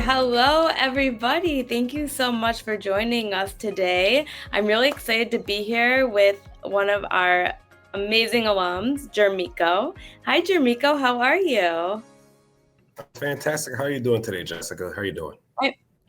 Hello, everybody. Thank you so much for joining us today. I'm really excited to be here with one of our amazing alums, Jermiko. Hi, Jermiko. How are you? Fantastic. How are you doing today, Jessica? How are you doing?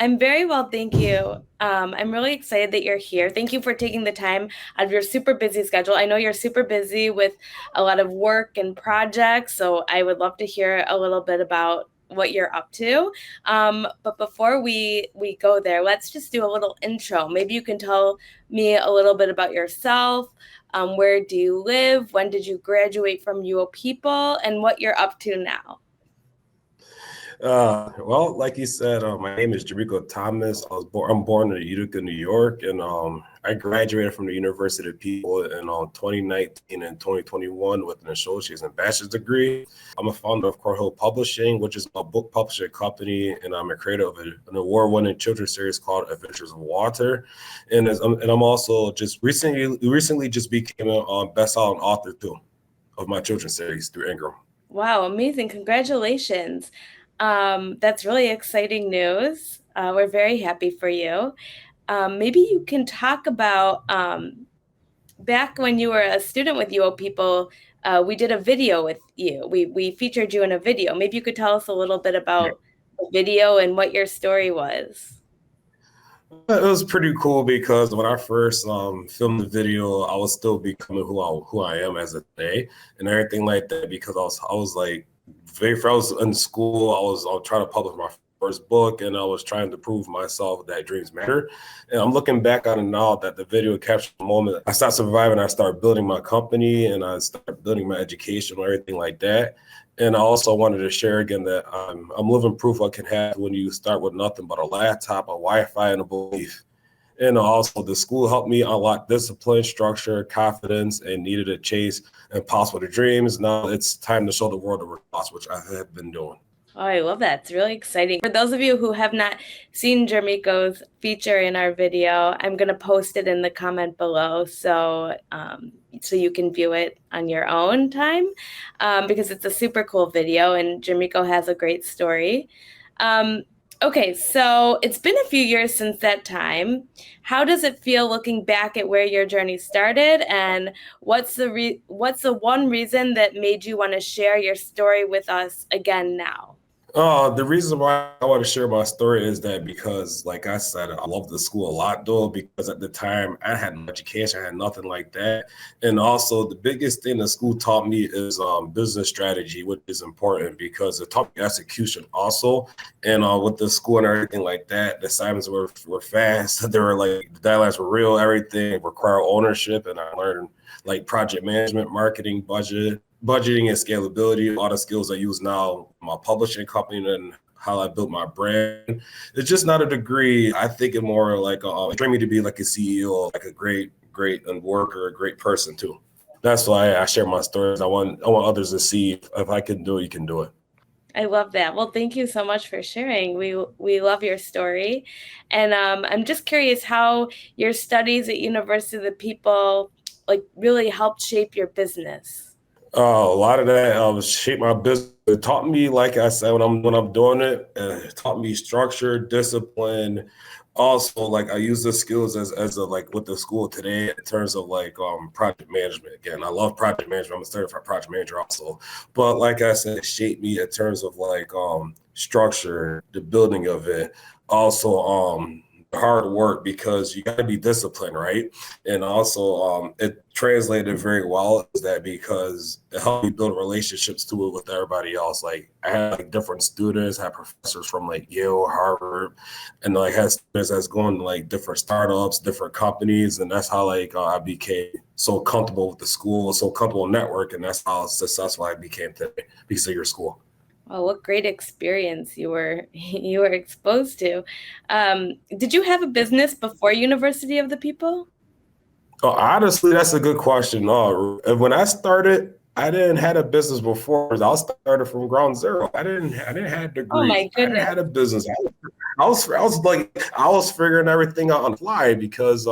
I'm very well, thank you. I'm really excited that you're here. Thank you for taking the time out of your super busy schedule. I know you're super busy with a lot of work and projects, so I would love to hear a little bit about what you're up to. But before we go there, let's just do a little intro. Maybe you can tell me a little bit about yourself. Where do you live? When did you graduate from UoPeople? And what you're up to now? Well, like you said, my name is Jermiko Thomas. I'm born in Utica, New York, and I graduated from the University of People in 2019 and 2021 with an associate's and bachelor's degree. I'm a founder of Core Hill Publishing, which is a book publishing company, and I'm a creator of an award-winning children's series called Adventures of Water. And I'm also just recently just became a best-selling author too of my children's series through Ingram. Wow, amazing. Congratulations. That's really exciting news. We're very happy for you. Maybe you can talk about back when you were a student with UoPeople, we did a video with you. We featured you in a video. Maybe you could tell us a little bit about the video and what your story was. It was pretty cool because when I first filmed the video, I was still becoming who I am as of today and everything like that. Because I was like I was in school, I was trying to publish my first book, and I was trying to prove myself that dreams matter. And I'm looking back on it now that the video captured the moment I started surviving. I started building my company, and I started building my education and everything like that. And I also wanted to share again that I'm living proof what can happen when you start with nothing but a laptop, a Wi-Fi, and a belief. And also the school helped me unlock discipline, structure, confidence, and needed to chase impossible dreams. Now it's time to show the world the results, which I have been doing. Oh, I love that. It's really exciting. For those of you who have not seen Jermiko's feature in our video, I'm going to post it in the comment below so you can view it on your own time because it's a super cool video and Jermiko has a great story. Okay, so it's been a few years since that time. How does it feel looking back at where your journey started, and what's the one reason that made you want to share your story with us again now? The reason why I want to share my story is that because, like I said, I love the school a lot, though, because at the time I had no education, I had nothing like that. And also, the biggest thing the school taught me is business strategy, which is important because it taught me execution also. And with the school and everything like that, the assignments were fast. They were like, the deadlines were real, everything required ownership. And I learned like project management, marketing, budgeting and scalability, all the skills I use now in my publishing company and how I built my brand. It's just not a degree. I think it more like train me to be like a CEO, like a great worker, a great person too. That's why I share my stories. I want others to see if I can do it, you can do it. I love that. Well, thank you so much for sharing. We love your story, and I'm just curious how your studies at University of the People like really helped shape your business. A lot of that shaped my business. It taught me, like I said, when I'm doing it, it taught me structure, discipline. Also, like I use the skills as a like with the school today in terms of like project management. Again, I love project management. I'm a certified project manager also. But like I said, it shaped me in terms of like structure, the building of it. Also, hard work because you got to be disciplined, right? And also it translated very well is that because it helped me build relationships to it with everybody else. Like I had like different students, had professors from like Yale, Harvard, and like had students that's going to like different startups, different companies, and that's how like I became so comfortable with the school, so comfortable network, and that's how successful I became today because of your school. Oh, what great experience you were you were exposed to. Did you have a business before University of the People? Oh, honestly, that's a good question. When I started, I didn't had a business before. I started from ground zero. I didn't have a Oh degree. my I didn't goodness. have a business. I was figuring everything out on the fly because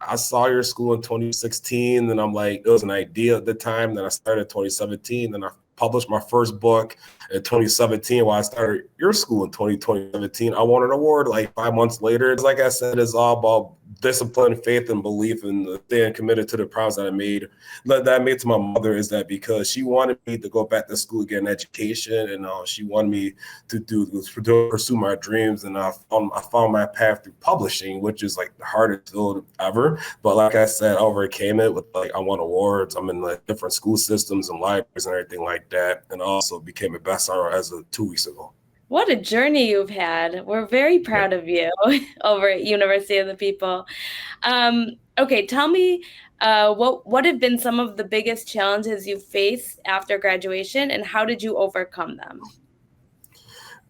I saw your school in 2016, and I'm like, it was an idea at the time. Then I started 2017, then I published my first book in 2017 while I started your school in 2017. I won an award like 5 months later. It's like I said, it's all about discipline, faith, and belief, and staying committed to the promise that I made to my mother. Is that because she wanted me to go back to school, get an education, and she wanted me to pursue my dreams. And I found my path through publishing, which is like the hardest field ever. But like I said, I overcame it with like I won awards. I'm in like different school systems and libraries and everything like that, and also became a bestseller as of 2 weeks ago. What a journey you've had. We're very proud of you over at University of the People. Okay, tell me what have been some of the biggest challenges you've faced after graduation, and how did you overcome them?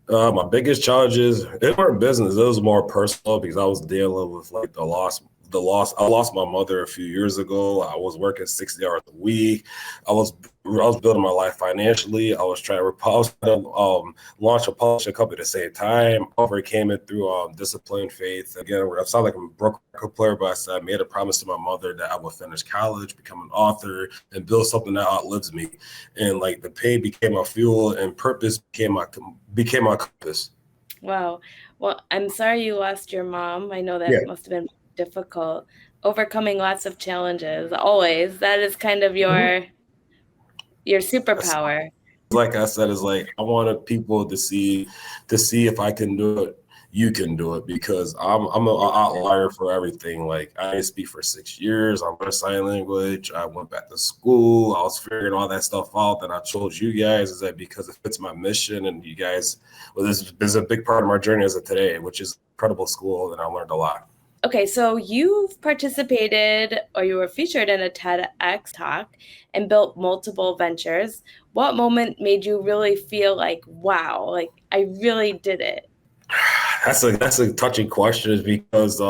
My biggest challenges, it weren't business. It was more personal because I was dealing with like the loss. I lost my mother a few years ago. I was working 60 hours a week. I was building my life financially. I was trying to launch a publishing company at the same time. Overcame it through discipline, faith. Again, I sound like I'm a broken record player, but I made a promise to my mother that I would finish college, become an author, and build something that outlives me. And like the pain became my fuel, and purpose became my compass. Wow. Well, I'm sorry you lost your mom. I know that must have been difficult. Overcoming lots of challenges, always. That is kind of your superpower. Like I said, it's like I wanted people to see if I can do it. You can do it, because I'm an outlier for everything. Like I didn't speak for 6 years. I learned sign language. I went back to school. I was figuring all that stuff out. And I chose you guys is that because it fits my mission, and you guys, this is a big part of my journey as of today, which is incredible school, and I learned a lot. Okay, so you've participated or you were featured in a TEDx talk and built multiple ventures. What moment made you really feel like, wow, like I really did it? That's a touchy question, because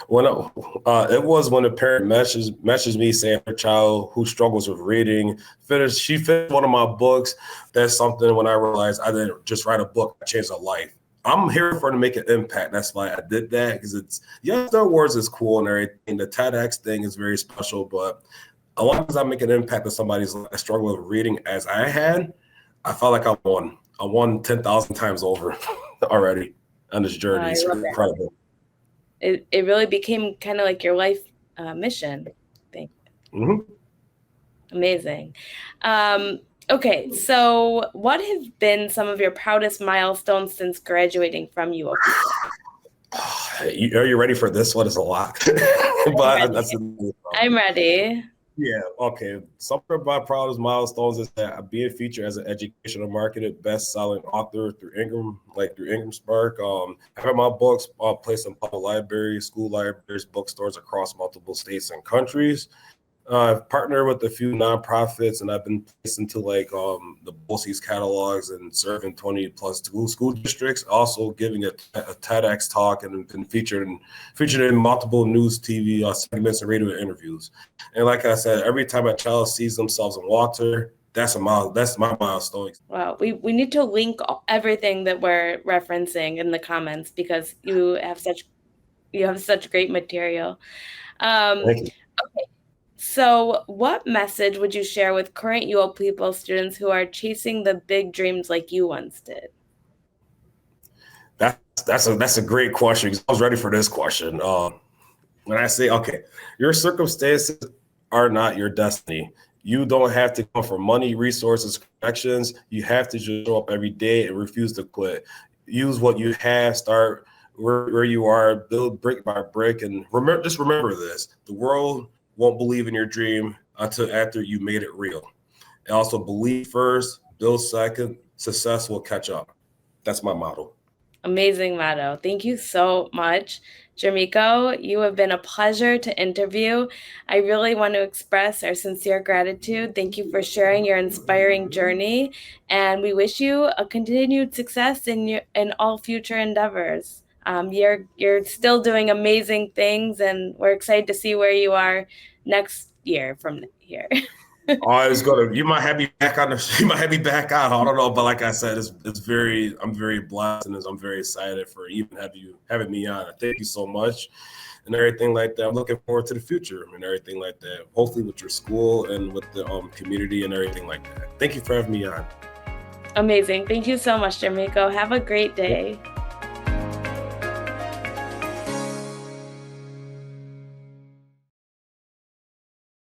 when it was when a parent messaged me saying her child who struggles with reading finished one of my books. That's something when I realized I didn't just write a book, I changed a life. I'm here to make an impact. That's why I did that, because Star Wars is cool and everything. The TEDx thing is very special, but as long as I make an impact on somebody's life, struggle with reading as I had, I felt like I won. I won 10,000 times over already on this journey. It's incredible. It really became kind of like your life mission, I think. Mm-hmm. Amazing. Okay, so what have been some of your proudest milestones since graduating from UoPeople? Are you ready for this one? It's a lot. I'm ready. Yeah, okay. Some of my proudest milestones is that being featured as an educational marketed best-selling author through Ingram Spark. Having my books placed in public libraries, school libraries, bookstores across multiple states and countries. I've partnered with a few nonprofits, and I've been placed into the BOCES catalogs and serving 20 plus school districts. Also giving a TEDx talk, and been featured in multiple news, TV segments, and radio interviews. And like I said, every time a child sees themselves in water, that's my milestone. Wow, we need to link everything that we're referencing in the comments, because you have such great material. Thank you. Okay. So what message would you share with current UoPeople students who are chasing the big dreams like you once did? That's a great question, because I was ready for this question. When I say, okay, your circumstances are not your destiny. You don't have to come for money, resources, connections. You have to just show up every day and refuse to quit. Use what you have, start where you are, build brick by brick, and remember this: the world won't believe in your dream until after you made it real. And also believe first, build second, success will catch up. That's my motto. Amazing motto. Thank you so much, Jermiko. You have been a pleasure to interview. I really want to express our sincere gratitude. Thank you for sharing your inspiring journey, and we wish you a continued success in all future endeavors. You're still doing amazing things, and we're excited to see where you are next year from here. You might have me back on. You might have me back on. I don't know, but like I said, I'm very blessed, and I'm very excited for even having me on. Thank you so much. and everything like that. I'm looking forward to the future and everything like that. Hopefully with your school and with the community and everything like that. Thank you for having me on. Amazing. Thank you so much, Jermiko. Have a great day. Yep.